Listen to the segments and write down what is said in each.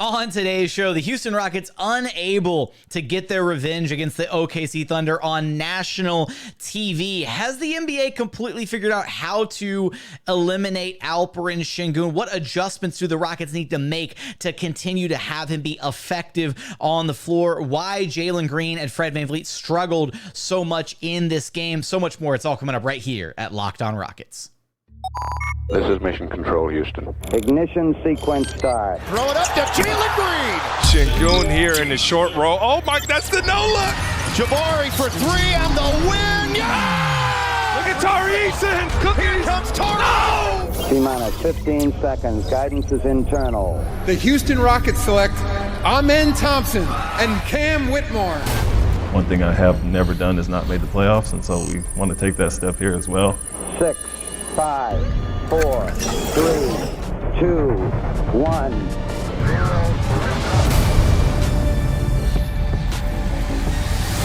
On today's show, the Houston Rockets unable to get their revenge against the OKC Thunder on national TV. Has the NBA completely figured out how to eliminate Alperen Sengun? What adjustments do the Rockets need to make to continue to have him be effective on the floor? Why Jalen Green and Fred VanVleet struggled so much in this game? So much more. It's all coming up right here at Locked On Rockets. This is Mission Control, Houston. Ignition sequence start. Throw it up to Jalen Green. Sengun here in the short roll. Oh, my, that's the no-look. Jabari for three and the win. Yeah! Look at Tari, Eason. Cooking. Here comes Tari. No! T-minus 15 seconds. Guidance is internal. The Houston Rockets select Thompson and Cam Whitmore. One thing I have never done is not made the playoffs, and so we want to take that step here as well. 6, 5, 4, 3, 2, 1.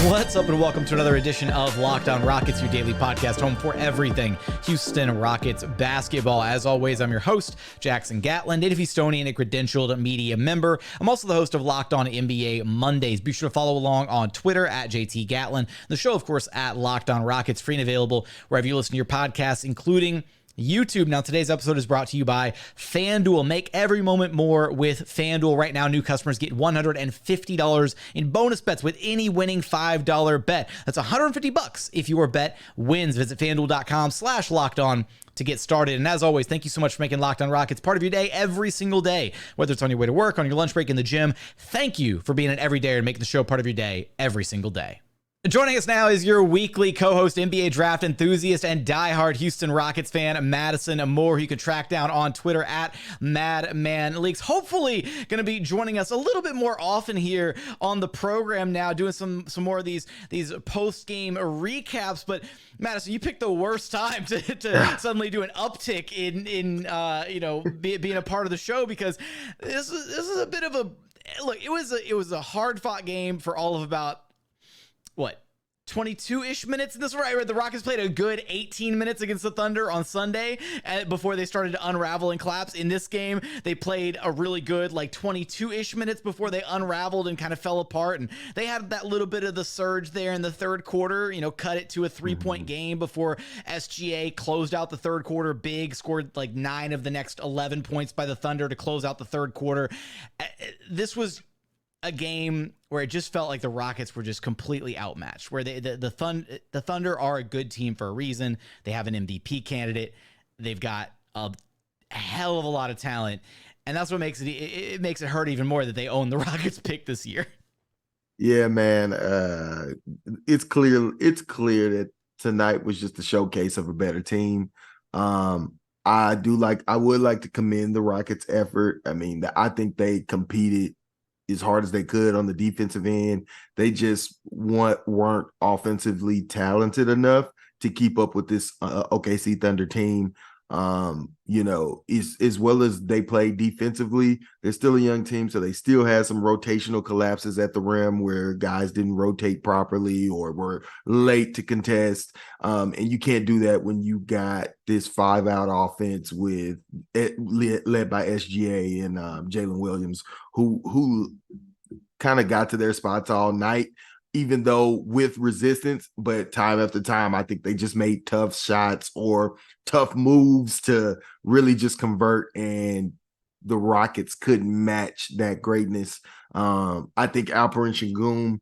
What's up and welcome to another edition of Locked On Rockets, your daily podcast home for everything Houston Rockets basketball. As always, I'm your host, Jackson Gatlin, native Houstonian and credentialed media member. I'm also the host of Locked On NBA Mondays. Be sure to follow along on Twitter at JT Gatlin. The show, of course, at Locked On Rockets, free and available wherever you listen to your podcasts, including YouTube. Now, today's episode is brought to you by FanDuel. Make every moment more with FanDuel. Right now, new customers get $150 in bonus bets with any winning $5 bet. That's $150 if your bet wins. Visit FanDuel.com/lockedon to get started. And as always, thank you so much for making Locked On Rockets part of your day every single day, whether it's on your way to work, on your lunch break, in the gym. Thank you for being an everydayer and making the show part of your day every single day. Joining us now is your weekly co-host, NBA draft enthusiast, and diehard Houston Rockets fan, Madison Moore, who you can track down on Twitter at MadmanLeaks. Hopefully going to be joining us a little bit more often here on the program now, doing some more of these post-game recaps. But Madison, you picked the worst time to suddenly do an uptick in being a part of the show, because this is a bit of a look. It was a hard-fought game for all of about 22-ish minutes in this, right? The Rockets played a good 18 minutes against the Thunder on Sunday before they started to unravel and collapse. In this game, they played a really good 22-ish minutes before they unraveled and kind of fell apart. And they had that little bit of the surge there in the third quarter, cut it to a 3-point game before SGA closed out the third quarter big, scored 9 of the next 11 points by the Thunder to close out the third quarter. This was a game where it just felt like the Rockets were just completely outmatched, where the Thunder are a good team for a reason. They have an MVP candidate. They've got a hell of a lot of talent. And that's what makes it makes it hurt even more that they own the Rockets pick this year. Yeah, man. It's clear that tonight was just a showcase of a better team. I would like to commend the Rockets' effort. I mean, I think they competed as hard as they could on the defensive end. They just weren't offensively talented enough to keep up with this OKC Thunder team. As well as they play defensively, they're still a young team, so they still had some rotational collapses at the rim where guys didn't rotate properly or were late to contest. And you can't do that when you got this 5-out offense led by SGA and Jalen Williams, who kind of got to their spots all night, even though with resistance, but time after time, I think they just made tough shots or tough moves to really just convert, and the Rockets couldn't match that greatness. I think Alperen Sengun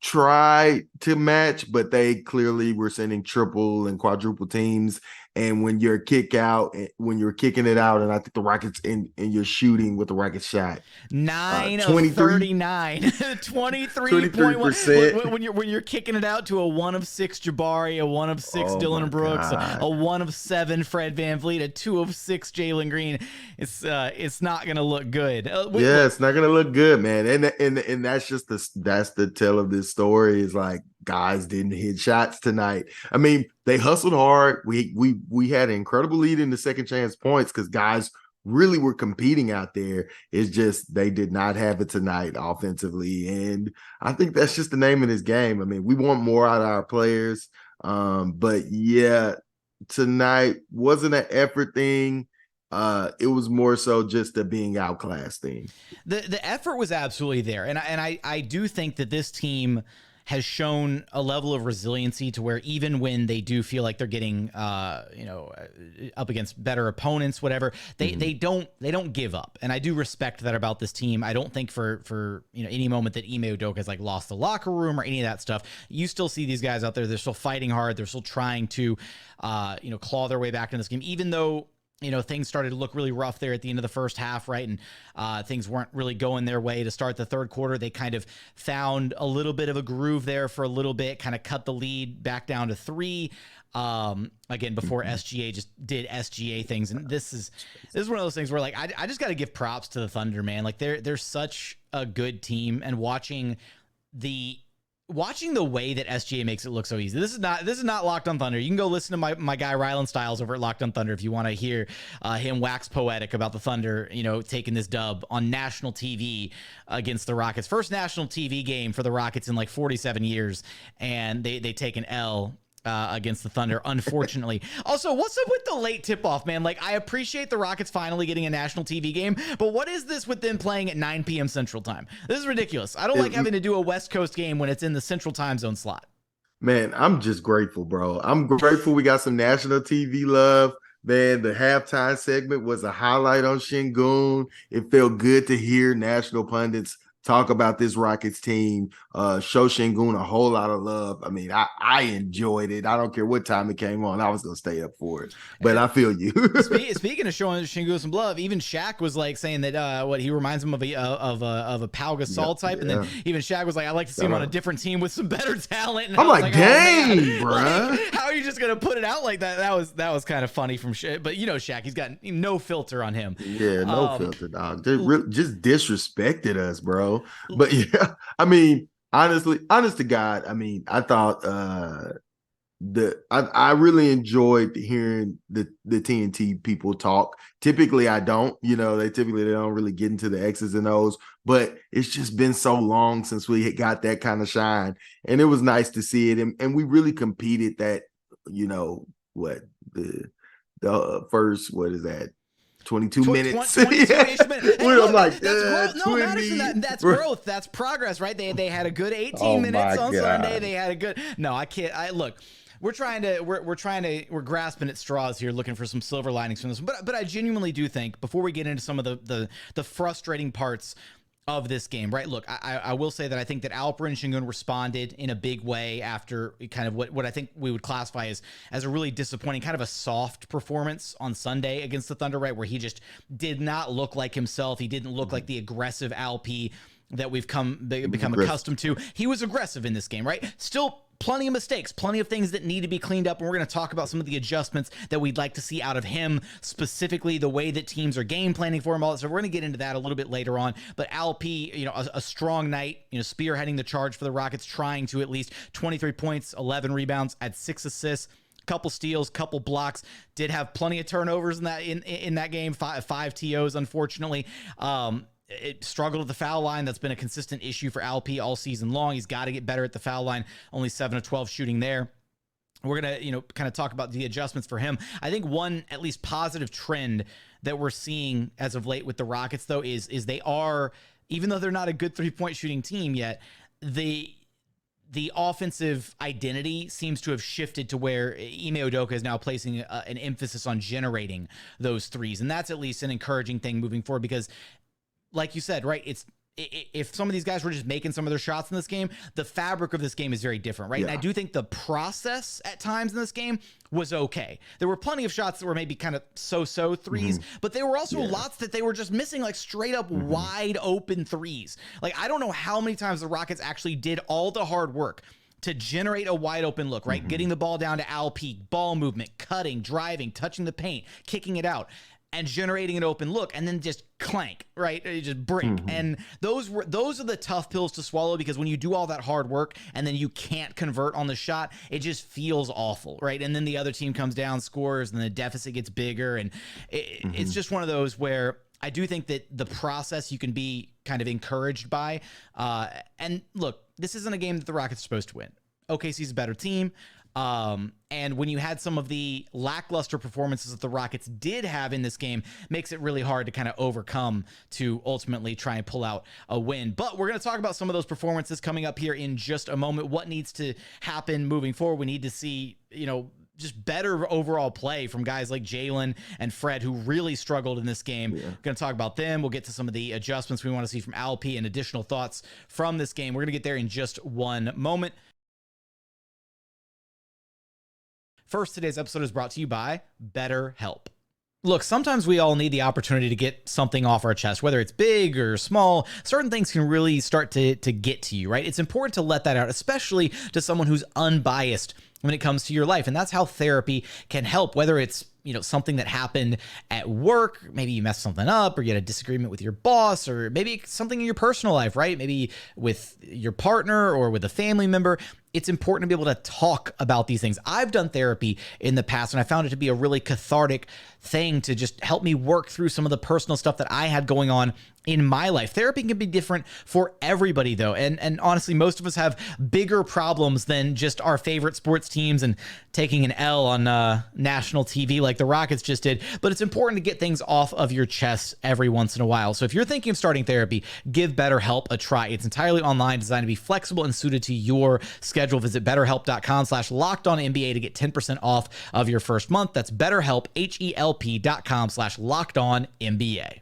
tried to match, but they clearly were sending triple and quadruple teams. And when you're kicking it out, and I think the Rockets and you're shooting with the Rockets shot 9 of 39, 23.1. When you're kicking it out to a 1 of 6 Jabari, a 1 of 6 Dillon Brooks, a 1 of 7 Fred VanVleet, a 2 of 6 Jalen Green, it's not gonna look good. It's not gonna look good, man. And that's just the tell of this story is guys didn't hit shots tonight. I mean, they hustled hard. We had an incredible lead in the second chance points because guys really were competing out there. It's just they did not have it tonight offensively. And I think that's just the name of this game. I mean, we want more out of our players. But yeah, tonight wasn't an effort thing. It was more so just the being outclassed thing. The effort was absolutely there. And I do think that this team has shown a level of resiliency to where even when they do feel like they're getting, up against better opponents, whatever, they don't give up. And I do respect that about this team. I don't think for any moment that Ime Udoka has like lost the locker room or any of that stuff. You still see these guys out there. They're still fighting hard. They're still trying to, claw their way back in this game, even though, things started to look really rough there at the end of the first half, right? And things weren't really going their way to start the third quarter. They kind of found a little bit of a groove there for a little bit, kind of cut the lead back down to 3. Again, before SGA just did SGA things. And this is one of those things where like, I just got to give props to the Thunder, man. Like they're such a good team, and watching the way that SGA makes it look so easy. This is not Locked on Thunder. You can go listen to my guy Rylan Stiles over at Locked on Thunder if you want to hear him wax poetic about the Thunder, taking this dub on national TV against the Rockets. First national TV game for the Rockets in like 47 years, and they take an L against the Thunder, unfortunately. Also, what's up with the late tip-off, man? Like, I appreciate the Rockets finally getting a national TV game, but what is this with them playing at 9 p.m. Central Time? This is ridiculous. I don't like having to do a West Coast game when it's in the Central Time Zone slot. Man, I'm just grateful, bro. I'm grateful we got some national TV love. Man, the halftime segment was a highlight on Sengun. It felt good to hear national pundits talk about this Rockets team, show Sengun a whole lot of love. I mean, I enjoyed it. I don't care what time it came on. I was going to stay up for it. But I feel you. Speaking of showing Sengun some love, even Shaq was like saying that he reminds him of a Pau Gasol type. And then even Shaq was like, I'd like to see him on a different team with some better talent. And I'm like, dang, oh, bro. Like, how are you just going to put it out like that? That was kind of funny from Shaq. But Shaq, he's got no filter on him. Yeah, no filter, dog. They just disrespected us, bro. But yeah, I mean, honest to God, I mean, I thought I really enjoyed hearing the TNT people talk. Typically, I don't. They don't really get into the X's and O's. But it's just been so long since we got that kind of shine, and it was nice to see it. And we really competed that. The first, what is that? 22 minutes. 22 minutes. Hey, look, I'm like, that's growth. No, 20. Madison, that's growth. That's progress, right? They had a good 18 minutes on Sunday. They had a good. No, I can't. Look. We're grasping at straws here, looking for some silver linings from this. But I genuinely do think, before we get into some of the frustrating parts of this game, right? Look, I will say that I think that Alperen Sengun responded in a big way after kind of what I think we would classify as a really disappointing, kind of a soft performance on Sunday against the Thunder, right? Where he just did not look like himself. He didn't look like the aggressive Alpi that we've become accustomed to. He was aggressive in this game, right? Still plenty of mistakes, plenty of things that need to be cleaned up. And we're going to talk about some of the adjustments that we'd like to see out of him, specifically the way that teams are game planning for him. All that. So we're going to get into that a little bit later on. But Alpi, a strong night, spearheading the charge for the Rockets, trying to at least 23 points, 11 rebounds, had 6 assists. Couple steals, couple blocks. Did have plenty of turnovers in that game. Five TOs, unfortunately. It struggled at the foul line. That's been a consistent issue for Alpi all season long. He's got to get better at the foul line. Only 7 of 12 shooting there. We're going to, kind of talk about the adjustments for him. I think one at least positive trend that we're seeing as of late with the Rockets, though, is they are, even though they're not a good 3-point shooting team yet, the offensive identity seems to have shifted to where Ime Udoka is now placing an emphasis on generating those threes. And that's at least an encouraging thing moving forward, because like you said, right, if some of these guys were just making some of their shots in this game, the fabric of this game is very different, right? Yeah. And I do think the process at times in this game was okay. There were plenty of shots that were maybe kind of so-so threes, but there were also lots that they were just missing, like straight up wide open threes. Like, I don't know how many times the Rockets actually did all the hard work to generate a wide open look, right? Getting the ball down to Alpi, ball movement, cutting, driving, touching the paint, kicking it out, and generating an open look, and then just clank, right? You just break. And those are the tough pills to swallow, because when you do all that hard work and then you can't convert on the shot, it just feels awful, right? And then the other team comes down, scores, and the deficit gets bigger. And it's just one of those where I do think that the process you can be kind of encouraged by. And look, this isn't a game that the Rockets are supposed to win. OKC's a better team. And when you had some of the lackluster performances that the Rockets did have in this game, makes it really hard to kind of overcome to ultimately try and pull out a win. But we're going to talk about some of those performances coming up here in just a moment. What needs to happen moving forward? We need to see, just better overall play from guys like Jalen and Fred, who really struggled in this game. We're going to talk about them. We'll get to some of the adjustments we want to see from Alpi and additional thoughts from this game. We're going to get there in just one moment. First, today's episode is brought to you by BetterHelp. Look, sometimes we all need the opportunity to get something off our chest, whether it's big or small. Certain things can really start to get to you, right? It's important to let that out, especially to someone who's unbiased when it comes to your life. And that's how therapy can help, whether it's something that happened at work, maybe you messed something up, or you had a disagreement with your boss, or maybe something in your personal life, right? Maybe with your partner or with a family member. It's important to be able to talk about these things. I've done therapy in the past, and I found it to be a really cathartic thing to just help me work through some of the personal stuff that I had going on in my life. Therapy can be different for everybody, though. And honestly, most of us have bigger problems than just our favorite sports teams and taking an L on national TV like the Rockets just did. But it's important to get things off of your chest every once in a while. So if you're thinking of starting therapy, give BetterHelp a try. It's entirely online, designed to be flexible and suited to your schedule. Visit BetterHelp.com/LockedOnNBA to get 10% off of your first month. That's BetterHelp, HELP.com/LockedOnNBA.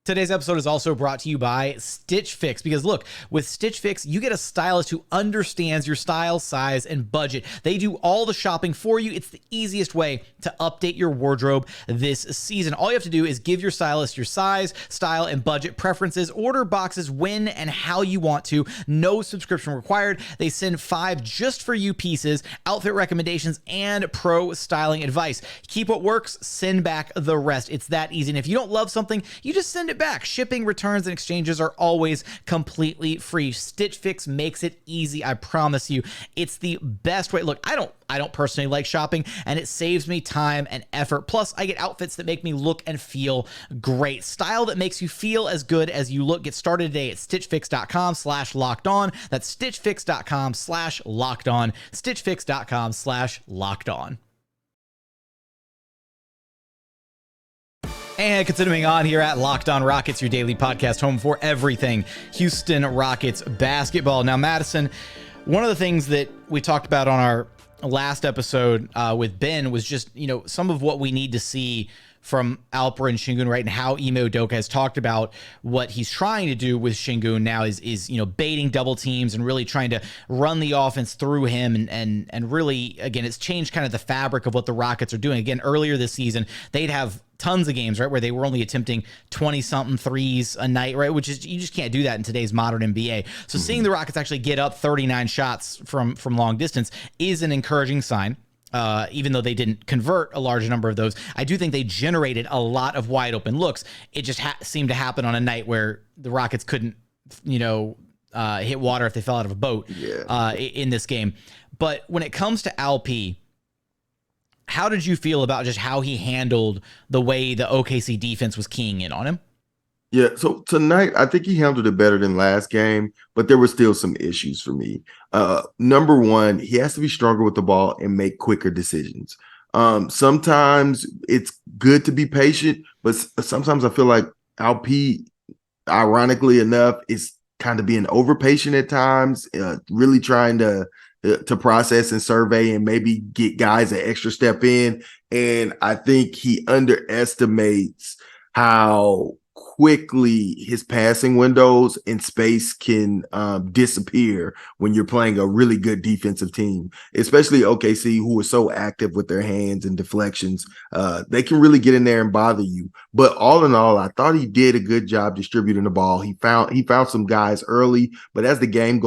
Today's episode is also brought to you by Stitch Fix, because look, with Stitch Fix, you get a stylist who understands your style, size, and budget. They do all the shopping for you. It's the easiest way to update your wardrobe this season. All you have to do is give your stylist your size, style, and budget preferences. Order boxes when and how you want to. No subscription required. They send 5 just for you pieces, outfit recommendations, and pro styling advice. Keep what works, send back the rest. It's that easy. And if you don't love something, you just send it back. Shipping, returns, and exchanges are always completely free. Stitch Fix makes it easy. I promise you, it's the best way. Look, I don't personally like shopping, and it saves me time and effort. Plus, I get outfits that make me look and feel great. Style that makes you feel as good as you look. Get started today at stitchfix.com/lockedon. That's stitchfix.com/lockedon. stitchfix.com/lockedon. And continuing on here at Locked On Rockets, your daily podcast home for everything Houston Rockets basketball. Now, Madison, one of the things that we talked about on our last episode with Ben was just, some of what we need to see from Alperen Sengun, right? And how Ime Udoka has talked about what he's trying to do with Sengun now is baiting double teams and really trying to run the offense through him. And really, again, it's changed kind of the fabric of what the Rockets are doing. Again, earlier this season, they'd have tons of games, right, where they were only attempting 20-something threes a night, right, which is, you just can't do that in today's modern NBA. So seeing the Rockets actually get up 39 shots from long distance is an encouraging sign. Even though they didn't convert a large number of those, I do think they generated a lot of wide open looks. It just seemed to happen on a night where the Rockets couldn't, hit water if they fell out of a boat in this game. But when it comes to Alpi, how did you feel about just how he handled the way the OKC defense was keying in on him? Yeah, so tonight, I think he handled it better than last game, but there were still some issues for me. Number one, he has to be stronger with the ball and make quicker decisions. Sometimes it's good to be patient, but sometimes I feel like Alpi, ironically enough, is kind of being over-patient at times, really trying to process and survey and maybe get guys an extra step in. And I think he underestimates how quickly his passing windows and space can disappear when you're playing a really good defensive team, especially OKC, who are so active with their hands and deflections. They can really get in there and bother you. But all in all, I thought he did a good job distributing the ball. He found some guys early, but as the game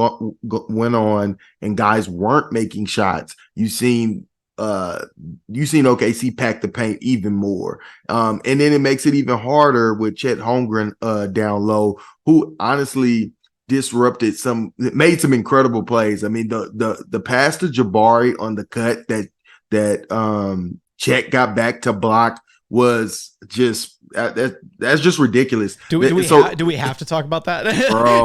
went on and guys weren't making shots, you've seen OKC pack the paint even more. And then it makes it even harder with Chet Holmgren down low, who honestly made some incredible plays. I mean, the pass to Jabari on the cut that Chet got back to block was just that's just ridiculous. Do we have to talk about that? Bro,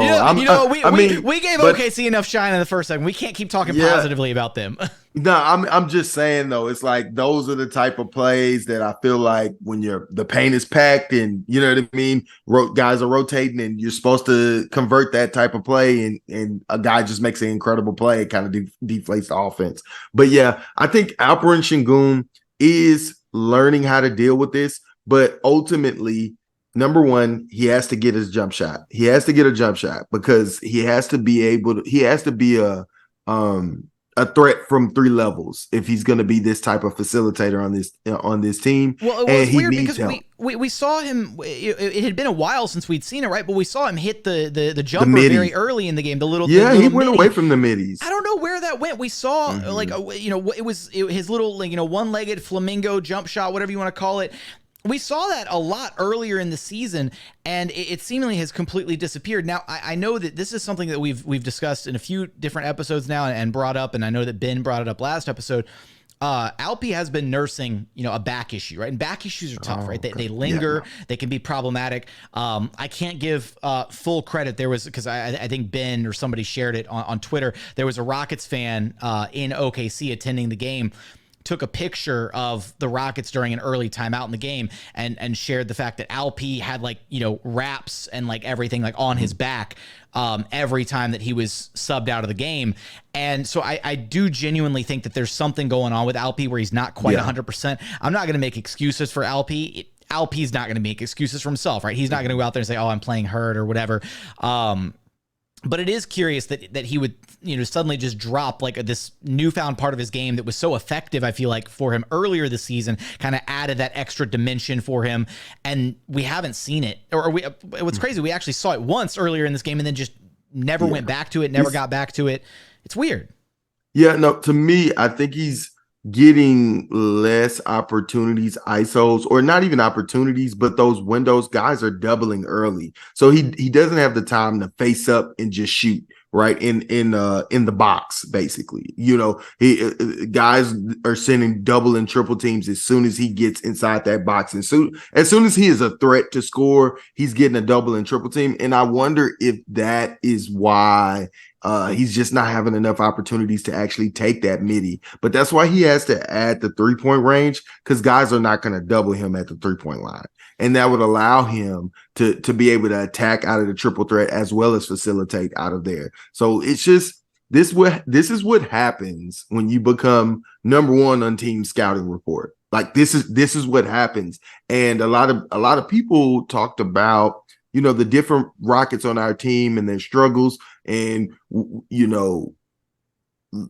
we gave OKC enough shine in the first segment. We can't keep talking positively about them. No, I'm just saying though, it's like those are the type of plays that I feel like when the paint is packed and you know what I mean, guys are rotating and you're supposed to convert that type of play and a guy just makes an incredible play, it kind of deflates the offense. But yeah, I think Alperen Sengun is learning how to deal with this, but ultimately, number one, he has to get his jump shot. He has to get a jump shot because he has to be a threat from three levels if he's going to be this type of facilitator on this team. Well, it was weird because we saw him. It had been a while since we'd seen it, right? But we saw him hit the jumper very early in the game. He went away from the middies. I don't know where that went. We saw it was his little one-legged flamingo jump shot, whatever you want to call it. We saw that a lot earlier in the season, and it seemingly has completely disappeared. Now, I know that this is something that we've discussed in a few different episodes now and brought up, and I know that Ben brought it up last episode. Alpi has been nursing, a back issue, right? And back issues are tough, right? They linger. Yeah. They can be problematic. I can't give full credit. There was, because I think Ben or somebody shared it on Twitter. There was a Rockets fan in OKC attending the game, took a picture of the Rockets during an early timeout in the game and shared the fact that Alpi had wraps and everything on his back every time that he was subbed out of the game. And so I do genuinely think that there's something going on with Alpi where he's not quite 100%. I'm not going to make excuses for Alpi. Alpi's not going to make excuses for himself, right? He's not going to go out there and say, oh, I'm playing hurt or whatever. But it is curious that he would, suddenly just drop this newfound part of his game that was so effective, I feel like, for him earlier this season, kind of added that extra dimension for him. And we haven't seen it. What's crazy, we actually saw it once earlier in this game and then just never went back to it, never got back to it. It's weird. Yeah, no, to me, I think he's getting less opportunities, ISOs, or not even opportunities, but those windows, guys are doubling early. So he doesn't have the time to face up and just shoot right in the box, basically. Guys are sending double and triple teams as soon as he gets inside that box. And as soon as he is a threat to score, he's getting a double and triple team. And I wonder if that is why he's just not having enough opportunities to actually take that midi. But that's why he has to add the 3-point range, because guys are not going to double him at the 3-point line. And that would allow him to be able to attack out of the triple threat as well as facilitate out of there. So it's just this is what happens when you become number one on team scouting report. This is what happens. And a lot of people talked about the different Rockets on our team and their struggles, and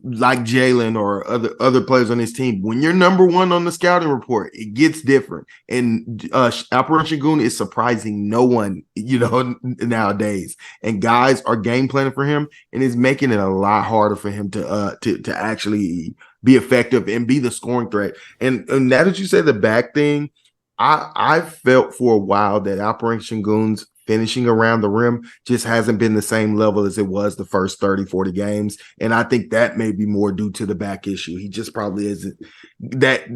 like Jalen or other players on his team. When you're number one on the scouting report, it gets different. And Alperen Sengun is surprising no one, nowadays. And guys are game planning for him, and it's making it a lot harder for him to actually be effective and be the scoring threat. And now that you say the back thing, I felt for a while that Alperen Sengun's finishing around the rim just hasn't been the same level as it was the first 30, 40 games. And I think that may be more due to the back issue. He just probably isn't that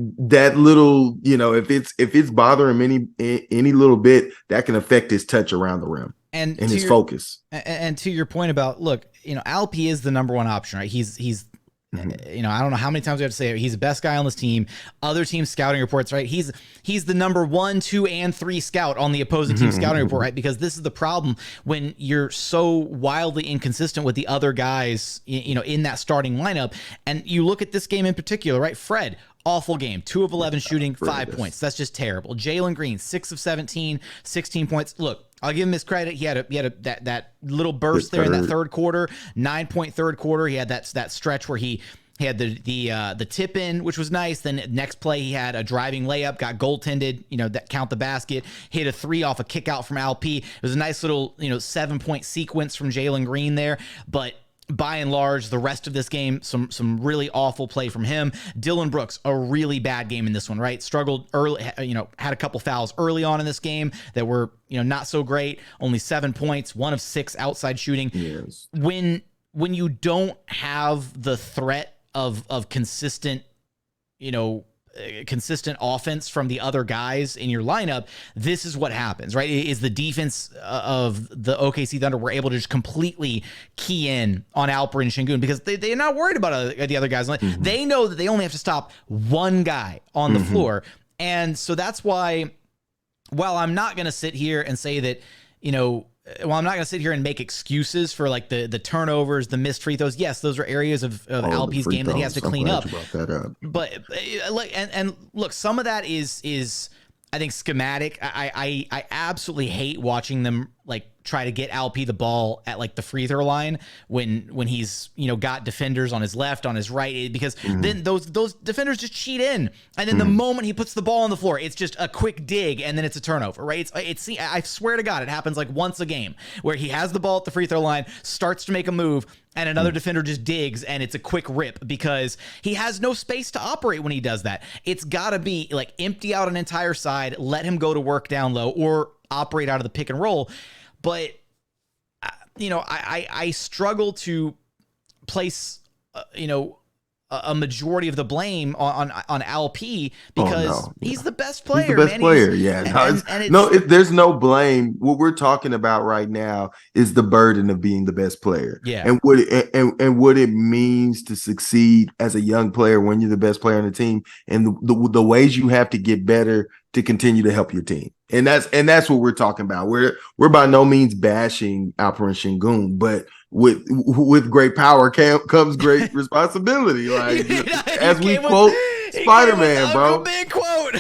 little, if it's bothering him any little bit, that can affect his touch around the rim and his focus. And to your point about, look, Alpi is the number one option, right? He's I don't know how many times we have to say it. He's the best guy on this team. Other team scouting reports, right? He's the number 1, 2, and 3 scout on the opposing team scouting report, right? Because this is the problem when you're so wildly inconsistent with the other guys, in that starting lineup. And you look at this game in particular, right? Fred, awful game, 2 of 11 shooting, 5 points. That's just terrible. Jalen Green, 6 of 17, 16 points. Look, I'll give him his credit. He had that little burst there in that third quarter, 9-point third quarter. He had that stretch where he had the tip in, which was nice. Then next play, he had a driving layup, got goaltended, that count the basket, hit a 3 off a kick out from Alpi. It was a nice little, 7-point sequence from Jalen Green there. But by and large, the rest of this game, some really awful play from him. Dillon Brooks, a really bad game in this one, right? Struggled early, had a couple fouls early on in this game that were, not so great. Only 7 points, 1 of 6 outside shooting. Yes. When you don't have the threat of consistent, consistent offense from the other guys in your lineup, this is what happens, right? Is the defense of the OKC Thunder were able to just completely key in on Alperen Sengun because they're not worried about the other guys. They know that they only have to stop one guy on the floor. And so that's why, while I'm not going to sit here and say that, well, I'm not going to sit here and make excuses for like the turnovers, the missed free throws. Yes, those are areas of Alpi's game that he has to clean up. But and look, some of that is I think schematic. I absolutely hate watching them like try to get Alpi the ball at like the free throw line when he's got defenders on his left, on his right, because then those defenders just cheat in, and then the moment he puts the ball on the floor, it's just a quick dig and then it's a turnover, right? It's I swear to God, it happens like once a game where he has the ball at the free throw line, starts to make a move, and another defender just digs and it's a quick rip because he has no space to operate when he does that. It's got to be like empty out an entire side, let him go to work down low or operate out of the pick and roll. But, I struggle to place, a majority of the blame on Alpi because he's the best player. He's the best player, yeah. There's no blame. What we're talking about right now is the burden of being the best player. Yeah. And what it means to succeed as a young player when you're the best player on the team, and the ways you have to get better to continue to help your team. And that's what we're talking about. We're by no means bashing Alperen Sengun, but with great power comes great responsibility. Like as we quote Spider-Man, bro. Big quote.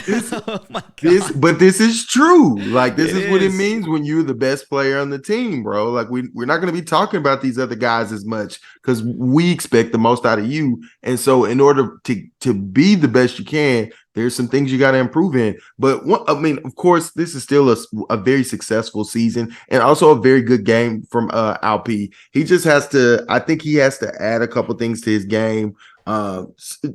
Oh my God. But this is true. Like this is what it means when you're the best player on the team, bro. Like we're not going to be talking about these other guys as much because we expect the most out of you. And so in order to be the best you can, there's some things you got to improve in. But of course, this is still a very successful season and also a very good game from Alpi. He just has to, I think he has to add a couple things to his game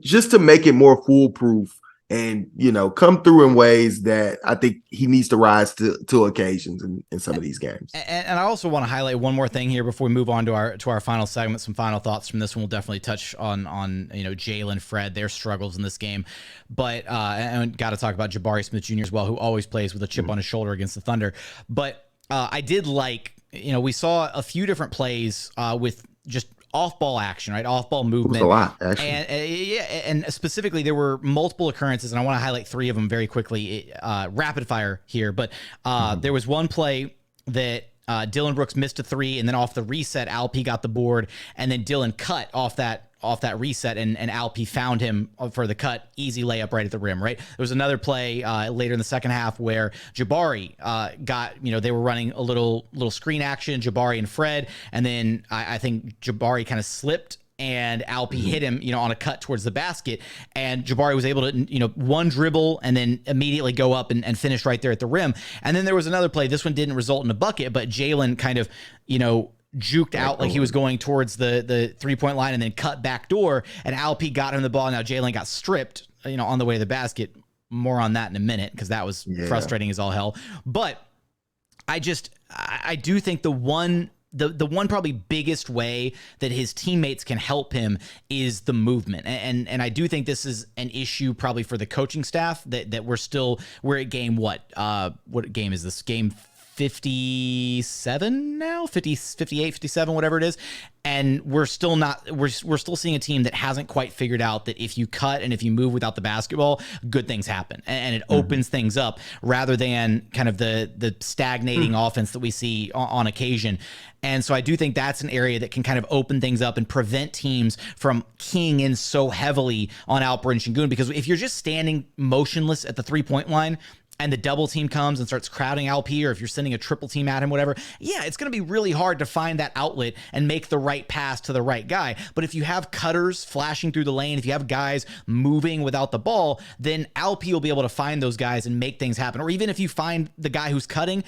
just to make it more foolproof and, come through in ways that I think he needs to rise to occasions in some of these games. And I also want to highlight one more thing here before we move on to our final segment. Some final thoughts from this one. We'll definitely touch on Jalen, Fred, their struggles in this game. But and got to talk about Jabari Smith Jr. as well, who always plays with a chip on his shoulder against the Thunder. But I did like, we saw a few different plays with just off-ball action, right? Off-ball movement. It was a lot, actually. And specifically, there were multiple occurrences, and I want to highlight three of them very quickly, rapid fire here. But there was one play that Dillon Brooks missed a three, and then off the reset, Alpi got the board, and then Dillon cut off that reset, and Alpi found him for the cut, easy layup right at the rim, right? There was another play later in the second half where Jabari got, they were running a little screen action, Jabari and Fred, and then I think Jabari kind of slipped and Alpi hit him, on a cut towards the basket, and Jabari was able to, one dribble and then immediately go up and finish right there at the rim. And then there was another play. This one didn't result in a bucket, but Jalen kind of, juked out like he was going towards the three-point line and then cut back door, and Alpi got him the ball. Now Jalen got stripped, on the way to the basket. More on that in a minute because that was frustrating as all hell. But I do think the one probably biggest way that his teammates can help him is the movement. And I do think this is an issue probably for the coaching staff that we're at game what game is this? Game 57 now, 58, 57, whatever it is. And we're still seeing a team that hasn't quite figured out that if you cut and if you move without the basketball, good things happen. And it opens things up rather than kind of the stagnating offense that we see on occasion. And so I do think that's an area that can kind of open things up and prevent teams from keying in so heavily on Alperen Sengun. Because if you're just standing motionless at the 3-point line, and the double team comes and starts crowding Alpi, or if you're sending a triple team at him, whatever, it's going to be really hard to find that outlet and make the right pass to the right guy. But if you have cutters flashing through the lane, if you have guys moving without the ball, then Alpi will be able to find those guys and make things happen. Or even if you find the guy who's cutting,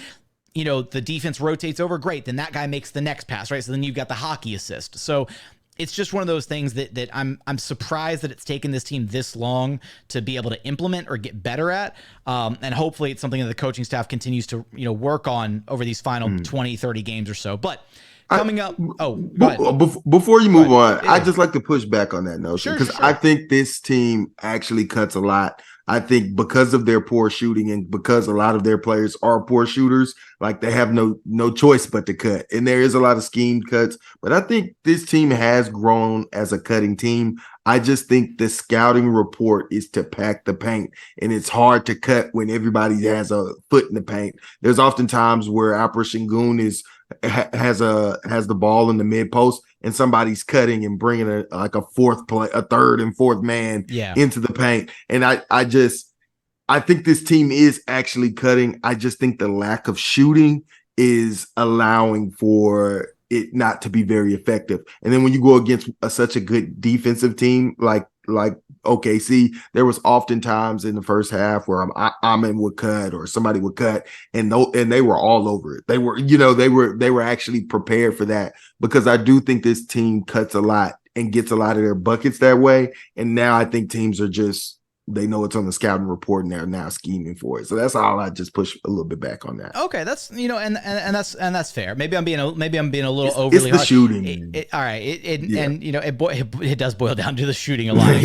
the defense rotates over, great, then that guy makes the next pass, right? So then you've got the hockey assist. So it's just one of those things that I'm surprised that it's taken this team this long to be able to implement or get better at. And hopefully it's something that the coaching staff continues to, work on over these final 20, 30 games or so. But Coming up. Oh, go ahead. Before you move on, Yeah. I just like to push back on that notion because I think this team actually cuts a lot. I think because of their poor shooting and because a lot of their players are poor shooters, like they have no choice but to cut. And there is a lot of schemed cuts, but I think this team has grown as a cutting team. I just think the scouting report is to pack the paint, and it's hard to cut when everybody has a foot in the paint. There's often times where Alperen Sengun has the ball in the mid post, and somebody's cutting and bringing a third and fourth man into the paint. And I think this team is actually cutting. I just think the lack of shooting is allowing for it not to be very effective. And then when you go against such a good defensive team like OKC, there was often times in the first half where Amin would cut or somebody would cut, and they were all over it. They were actually prepared for that, because I do think this team cuts a lot and gets a lot of their buckets that way. And now I think teams are they know it's on the scouting report and they're now scheming for it. So that's all. I just push a little bit back on that. Okay, that's and that's fair. Maybe I'm being a little overly it's the hard. shooting. All right, and it does boil down to the shooting a lot.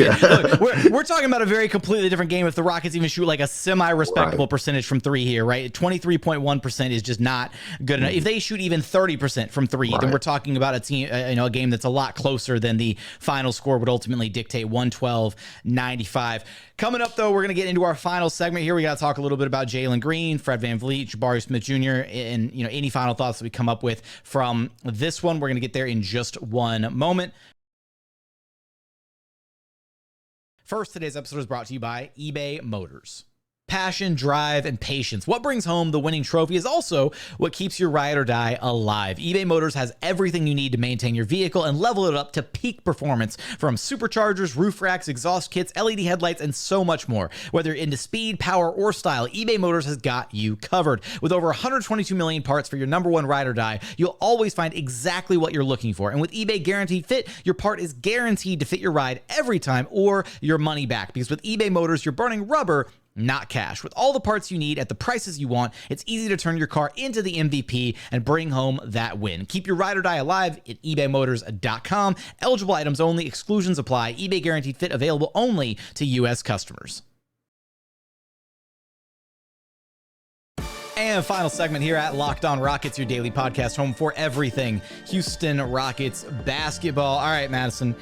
Look, we're talking about a very completely different game. If the Rockets even shoot like a semi-respectable percentage from three here, right? 23.1% is just not good enough. If they shoot even 30% from three, then we're talking about a team, a game that's a lot closer than the final score would ultimately dictate, 112-95. Coming up, though, we're going to get into our final segment here. We got to talk a little bit about Jalen Green, Fred VanVleet, Jabari Smith Jr., and any final thoughts that we come up with from this one. We're going to get there in just one moment. First, today's episode is brought to you by eBay Motors. Passion, drive, and patience. What brings home the winning trophy is also what keeps your ride or die alive. eBay Motors has everything you need to maintain your vehicle and level it up to peak performance, from superchargers, roof racks, exhaust kits, LED headlights, and so much more. Whether you're into speed, power, or style, eBay Motors has got you covered. With over 122 million parts for your number one ride or die, you'll always find exactly what you're looking for. And with eBay Guaranteed Fit, your part is guaranteed to fit your ride every time or your money back. Because with eBay Motors, you're burning rubber, not cash. With all the parts you need at the prices you want, it's easy to turn your car into the MVP and bring home that win. Keep your ride or die alive at ebaymotors.com. Eligible items only. Exclusions apply. eBay Guaranteed Fit available only to U.S. customers. And final segment here at Locked On Rockets, your daily podcast home for everything Houston Rockets basketball. All right, Madison.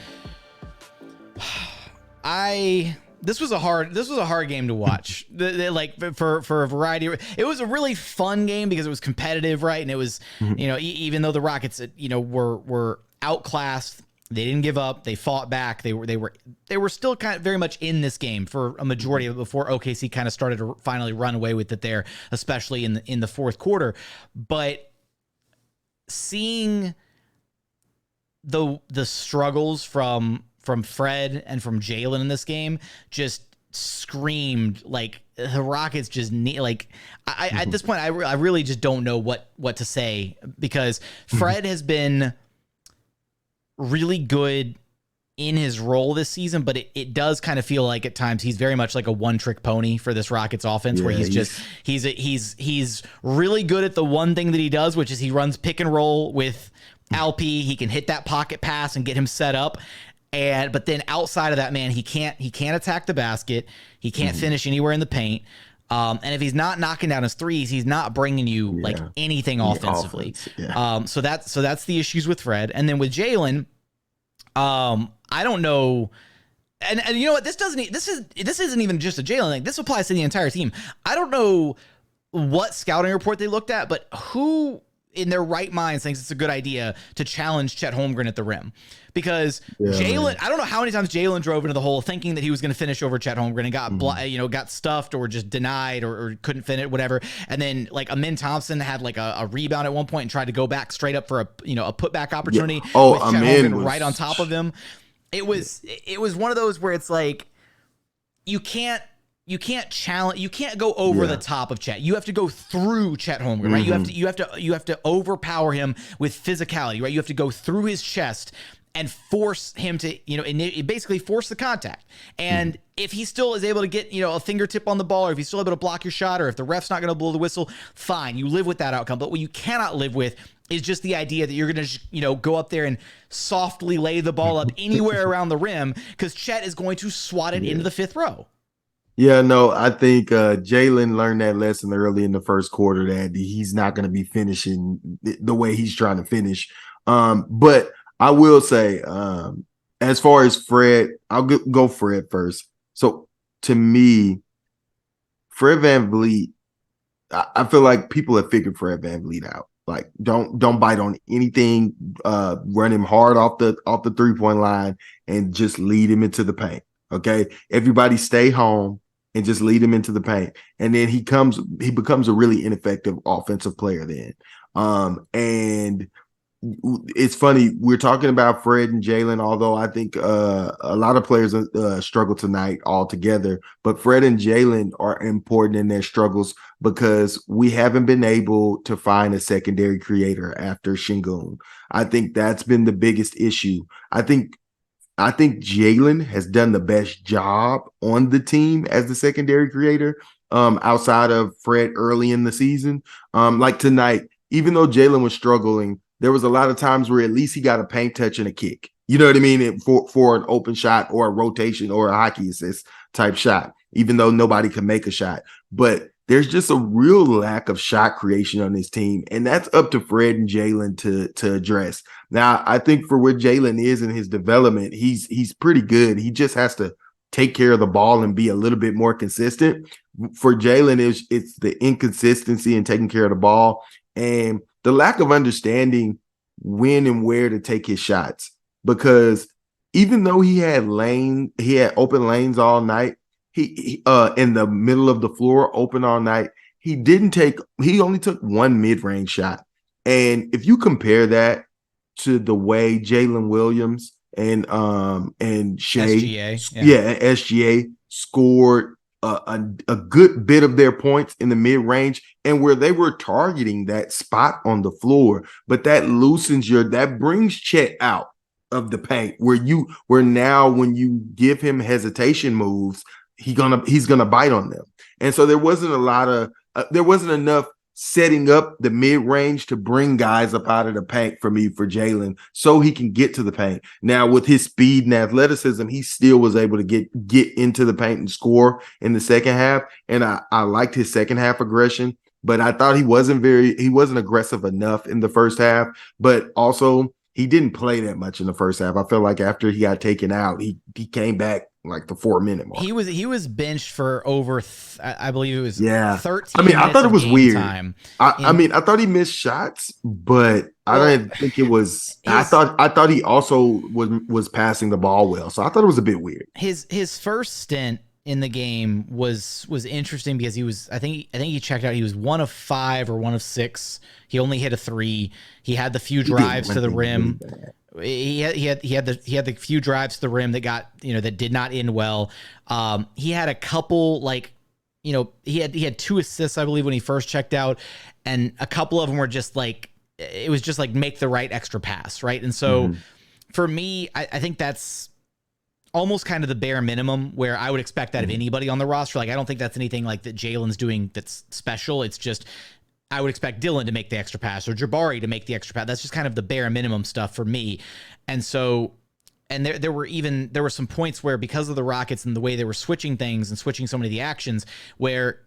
This was a hard game to watch. For a variety of, it was a really fun game because it was competitive, right? And it was, even though the Rockets, were outclassed, they didn't give up. They fought back. They were still kind of very much in this game for a majority of it before OKC kind of started to finally run away with it there, especially in the fourth quarter. But seeing the struggles from Fred and from Jalen in this game just screamed like the Rockets just need, like, at this point, I really just don't know what to say, because Fred has been really good in his role this season, but it does kind of feel like at times he's very much like a one-trick pony for this Rockets offense, where he's really good at the one thing that he does, which is he runs pick and roll with Alpi. He can hit that pocket pass and get him set up. But then outside of that, man, he can't attack the basket. He can't finish anywhere in the paint. And if he's not knocking down his threes, he's not bringing you like anything offensively. So that's the issues with Fred. And then with Jalen, I don't know. And you know what? This isn't even just a Jalen thing. This applies to the entire team. I don't know what scouting report they looked at, but who in their right minds thinks it's a good idea to challenge Chet Holmgren at the rim? Because Jalen, I don't know how many times Jalen drove into the hole thinking that he was going to finish over Chet Holmgren and got stuffed or just denied or couldn't finish, whatever. And then like Amin Thompson had like a rebound at one point and tried to go back straight up for a putback opportunity with Chet Holmgren right on top of him. It was one of those where it's like, you can't challenge, you can't go over the top of Chet. You have to go through Chet Holmgren, right? You have to overpower him with physicality, right? You have to go through his chest and force him to, basically force the contact. And if he still is able to get, a fingertip on the ball, or if he's still able to block your shot, or if the ref's not going to blow the whistle, fine, you live with that outcome. But what you cannot live with is just the idea that you're going to, go up there and softly lay the ball up anywhere around the rim because Chet is going to swat it into the fifth row. Yeah, no, I think Jalen learned that lesson early in the first quarter that he's not going to be finishing the way he's trying to finish. But I will say, as far as Fred, I'll go Fred first. So to me, Fred VanVleet, I feel like people have figured Fred VanVleet out. Like, don't bite on anything. Run him hard off the 3-point line and just lead him into the paint. Okay, everybody stay home and just lead him into the paint, and then he becomes a really ineffective offensive player. Then, and it's funny we're talking about Fred and Jalen, although I think a lot of players struggle tonight altogether. But Fred and Jalen are important in their struggles because we haven't been able to find a secondary creator after Sengun. I think that's been the biggest issue. I think Jalen has done the best job on the team as the secondary creator, outside of Fred early in the season. Like tonight, even though Jalen was struggling, there was a lot of times where at least he got a paint touch and a kick. You know what I mean? For an open shot or a rotation or a hockey assist type shot, even though nobody could make a shot. But there's just a real lack of shot creation on this team, and that's up to Fred and Jalen to address. Now, I think for where Jalen is in his development, he's pretty good. He just has to take care of the ball and be a little bit more consistent. For Jalen, it's the inconsistency in taking care of the ball and the lack of understanding when and where to take his shots. Because even though he had open lanes all night, he in the middle of the floor open all night, he only took one mid-range shot. And if you compare that to the way Jalen Williams and Shai, SGA scored a good bit of their points in the mid-range, and where they were targeting that spot on the floor, but that that brings Chet out of the paint, where now when you give him hesitation moves, he's gonna bite on them. And so there wasn't enough setting up the mid-range to bring guys up out of the paint for Jalen, so he can get to the paint. Now, with his speed and athleticism, he still was able to get into the paint and score in the second half. And I liked his second half aggression, but I thought he wasn't aggressive enough in the first half. But also, he didn't play that much in the first half. I felt like after he got taken out, he came back like the 4-minute mark. He was benched for over, I believe it was 13. I mean, I thought it was weird. I thought he missed shots, but I didn't think it was. I thought he also was passing the ball well, so I thought it was a bit weird. His first stint in the game was interesting because he was, I think he checked out. He was 1 of 5 or 1 of 6. He only hit a 3. He had the few drives to the rim. He had the few drives to the rim that got, that did not end well. He had a couple, he had 2 assists, I believe, when he first checked out, and a couple of them were just it was just make the right extra pass, right? And so for me, I think that's almost kind of the bare minimum where I would expect that of anybody on the roster. I don't think that's anything that Jalen's doing that's special. It's just, I would expect Dillon to make the extra pass or Jabari to make the extra pass. That's just kind of the bare minimum stuff for me. And so, and there were some points where, because of the Rockets and the way they were switching things and switching so many of the actions, where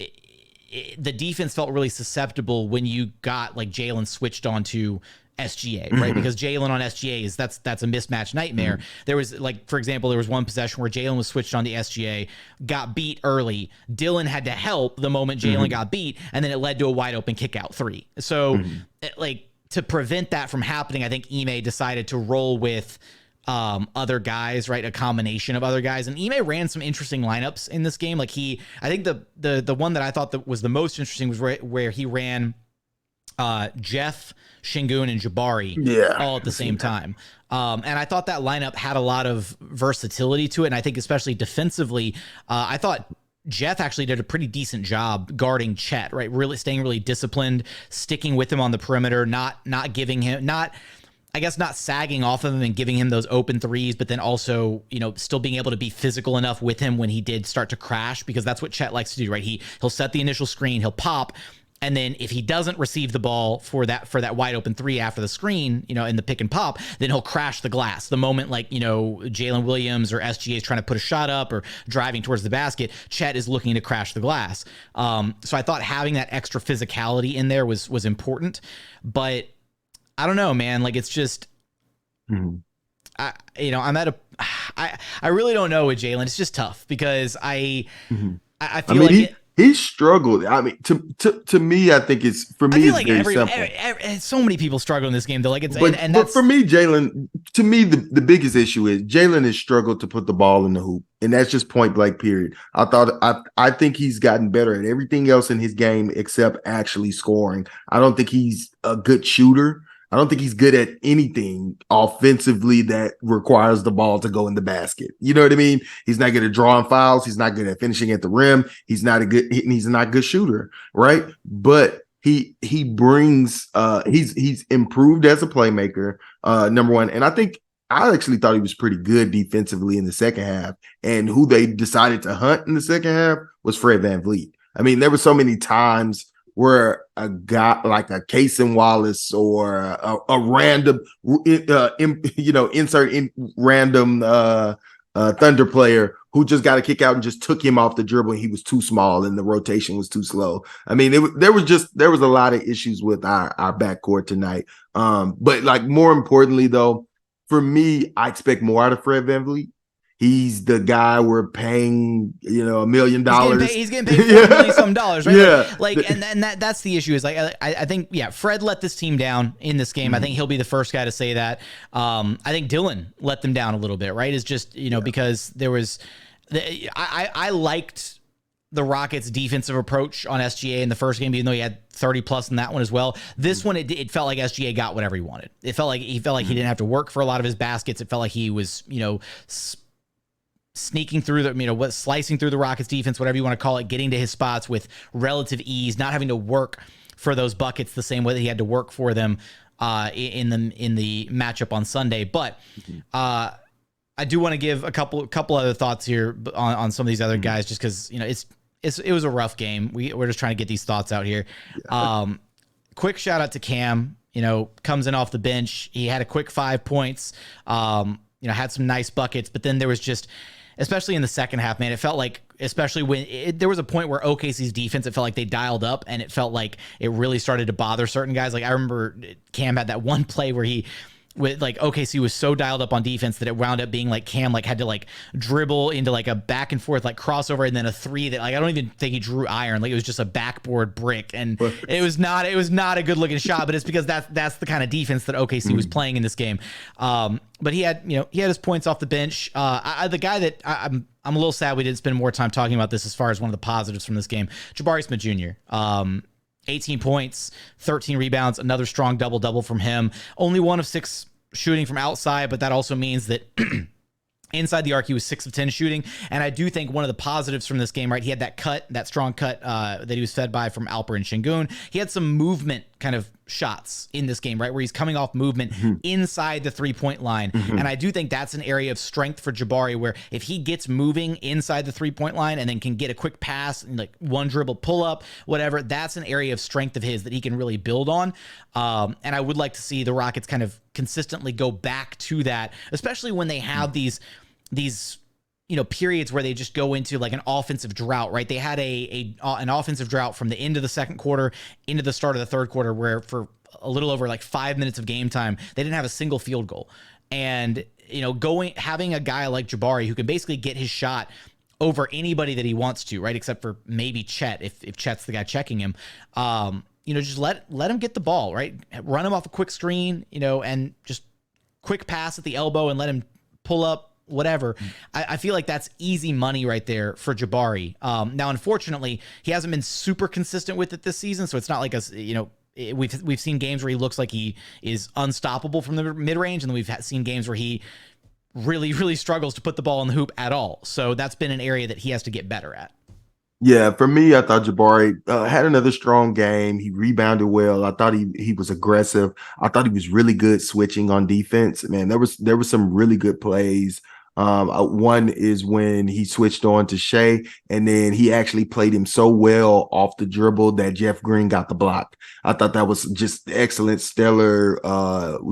the defense felt really susceptible when you got Jalen switched onto SGA, right? Because Jalen on SGA that's a mismatch nightmare. There was, for example, there was one possession where Jalen was switched on the SGA, got beat early. Dillon had to help the moment Jalen got beat, and then it led to a wide open kick out 3. So to prevent that from happening, I think Ime decided to roll with other guys, right? A combination of other guys. And Ime ran some interesting lineups in this game. I think the one that I thought that was the most interesting was where he ran Jeff, Sengun, and Jabari all at the same time. And I thought that lineup had a lot of versatility to it. And I think especially defensively, I thought Jeff actually did a pretty decent job guarding Chet, right? Really staying really disciplined, sticking with him on the perimeter, not giving him, not sagging off of him and giving him those open threes, but then also, still being able to be physical enough with him when he did start to crash, because that's what Chet likes to do, right? He'll set the initial screen, he'll pop, And then if he doesn't receive the ball for that wide open three after the screen, in the pick and pop, then he'll crash the glass. The moment Jalen Williams or SGA is trying to put a shot up or driving towards the basket, Chet is looking to crash the glass. So I thought having that extra physicality in there was important. But I don't know, man. Like, it's just, I really don't know with Jalen. It's just tough because I feel he struggled. I mean, to me, I think it's very simple. So many people struggle in this game, though. Like, but for me, Jalen. To me, the biggest issue is Jalen has struggled to put the ball in the hoop, and that's just point blank. Period. I think he's gotten better at everything else in his game except actually scoring. I don't think he's a good shooter. I don't think he's good at anything offensively that requires the ball to go in the basket. You know what I mean? He's not good at drawing fouls. He's not good at finishing at the rim. He's not a good shooter, right? But he brings he's improved as a playmaker, number one. And I actually thought he was pretty good defensively in the second half. And who they decided to hunt in the second half was Fred VanVleet. I mean, there were so many times where a guy like a Cason Wallace or a random, insert in random Thunder player who just got a kick out and just took him off the dribble, and he was too small and the rotation was too slow. I mean, there was a lot of issues with our backcourt tonight. But like more importantly, though, for me, I expect more out of Fred VanVleet. He's the guy we're paying, $1 million. He's getting paid $4 million some dollars, right? Yeah. That's the issue is I think, Fred let this team down in this game. I think he'll be the first guy to say that. I think Dillon let them down a little bit, right? Is just, because there was, I liked the Rockets' defensive approach on SGA in the first game, even though he had 30 plus in that one as well. This one, it felt like SGA got whatever he wanted. It felt like he didn't have to work for a lot of his baskets. It felt like he was, sneaking through slicing through the Rockets defense, whatever you want to call it, getting to his spots with relative ease, not having to work for those buckets the same way that he had to work for them in the matchup on Sunday. But I do want to give a couple other thoughts here on some of these other guys, just because it was a rough game. We're just trying to get these thoughts out here. Quick shout out to Cam. Comes in off the bench. He had a quick 5 points. Had some nice buckets, but then there was just, especially in the second half, man, it felt like, especially when there was a point where OKC's defense, it felt like they dialed up, and it felt like it really started to bother certain guys. Like, I remember Cam had that one play where OKC was so dialed up on defense that it wound up being like Cam had to dribble into a back and forth crossover, and then a three that I don't even think he drew iron. It was just a backboard brick, and it was not a good looking shot. But it's because that's the kind of defense that OKC was playing in this game. But he had his points off the bench. The guy that I'm a little sad we didn't spend more time talking about this as far as one of the positives from this game, Jabari Smith Jr. 18 points, 13 rebounds, another strong double-double from him. Only 1 of 6 shooting from outside, but that also means that inside the arc, he was 6 of 10 shooting. And I do think one of the positives from this game, right, he had that strong cut that he was fed by from Alperen Sengun. He had some movement kind of shots in this game, right, where he's coming off movement inside the three-point line. And I do think that's an area of strength for Jabari, where if he gets moving inside the three-point line and then can get a quick pass and one dribble pull-up, whatever, that's an area of strength of his that he can really build on. And I would like to see the Rockets kind of consistently go back to that, especially when they have these periods where they just go into an offensive drought, right? They had an offensive drought from the end of the second quarter into the start of the third quarter, where for a little over 5 minutes of game time, they didn't have a single field goal. And, having a guy like Jabari who can basically get his shot over anybody that he wants to, right? Except for maybe Chet, if Chet's the guy checking him, just let him get the ball, right? Run him off a quick screen, and just quick pass at the elbow and let him pull up, whatever. I feel like that's easy money right there for Jabari. Now, unfortunately, he hasn't been super consistent with it this season, so it's not like we've seen games where he looks like he is unstoppable from the mid-range, and then we've seen games where he really, really struggles to put the ball in the hoop at all. So that's been an area that he has to get better at. Yeah, for me, I thought Jabari had another strong game. He rebounded well. I thought he was aggressive. I thought he was really good switching on defense. Man, there was some really good plays One is when he switched on to Shai, and then he actually played him so well off the dribble that Jeff Green got the block. I thought that was just excellent, stellar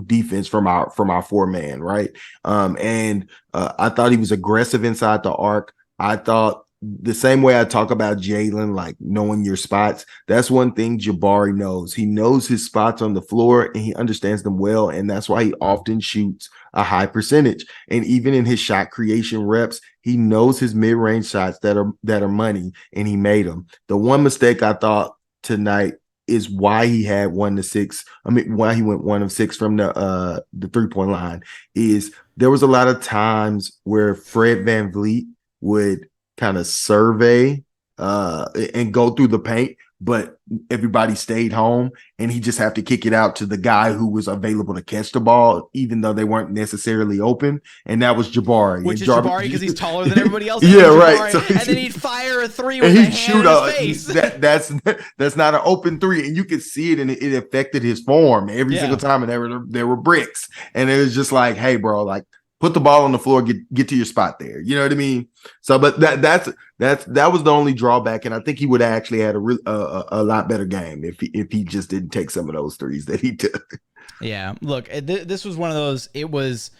defense from our 4-man, right? I thought he was aggressive inside the arc. I thought the same way I talk about Jalen, like knowing your spots, that's one thing Jabari knows. He knows his spots on the floor and he understands them well. And that's why he often shoots a high percentage. And even in his shot creation reps, he knows his mid-range shots that are money, and he made them. The one mistake I thought tonight is why he had 1 to 6. I mean, why he went 1 of 6 from the 3-point line is there was a lot of times where Fred VanVleet would kind of survey and go through the paint, but everybody stayed home and he just have to kick it out to the guy who was available to catch the ball, even though they weren't necessarily open. And that was Jabari. Which is Jabari because he's taller than everybody else. Yeah, right. So and then he'd fire a 3 with a hand in his face. That's not an open 3. And you could see it, and it affected his form every single time. And there were bricks. And it was just like, hey, bro, like, put the ball on the floor, get to your spot there. You know what I mean? So, but that was the only drawback, and I think he would have actually had a lot better game if he just didn't take some of those threes that he took. Yeah, look, this was one of those. It was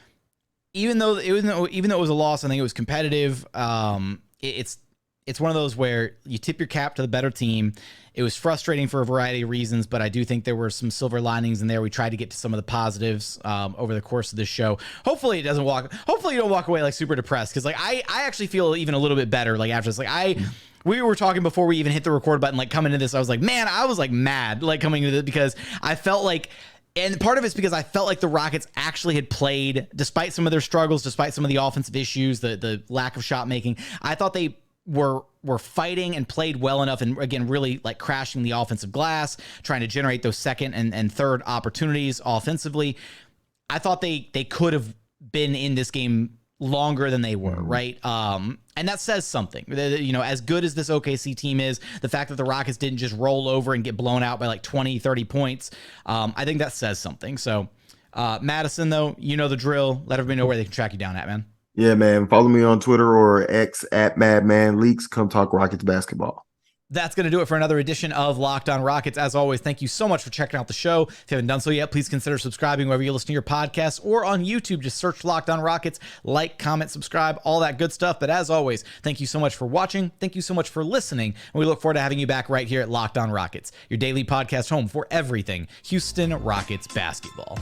even though it was a loss, I think it was competitive. It's one of those where you tip your cap to the better team. It was frustrating for a variety of reasons, but I do think there were some silver linings in there. We tried to get to some of the positives over the course of this show. Hopefully you don't walk away like super depressed, because like I actually feel even a little bit better like after this. Like we were talking before we even hit the record button, like coming into this, I was like, man, I was like mad like coming into this because I felt like, and part of it's because I felt like the Rockets actually had played, despite some of their struggles, despite some of the offensive issues, the lack of shot making. I thought they were fighting and played well enough, and again, really like crashing the offensive glass, trying to generate those second and third opportunities offensively. I thought they could have been in this game longer than they were, right? And that says something. You know, as good as this OKC team is, the fact that the Rockets didn't just roll over and get blown out by like 20, 30 points, I think that says something. So, Madison, though, you know the drill. Let everybody know where they can track you down at, man. Yeah, man. Follow me on Twitter or X at MadmanLeaks. Come talk Rockets basketball. That's going to do it for another edition of Locked On Rockets. As always, thank you so much for checking out the show. If you haven't done so yet, please consider subscribing wherever you listen to your podcasts, or on YouTube. Just search Locked On Rockets, like, comment, subscribe, all that good stuff. But as always, thank you so much for watching. Thank you so much for listening. And we look forward to having you back right here at Locked On Rockets, your daily podcast home for everything Houston Rockets basketball.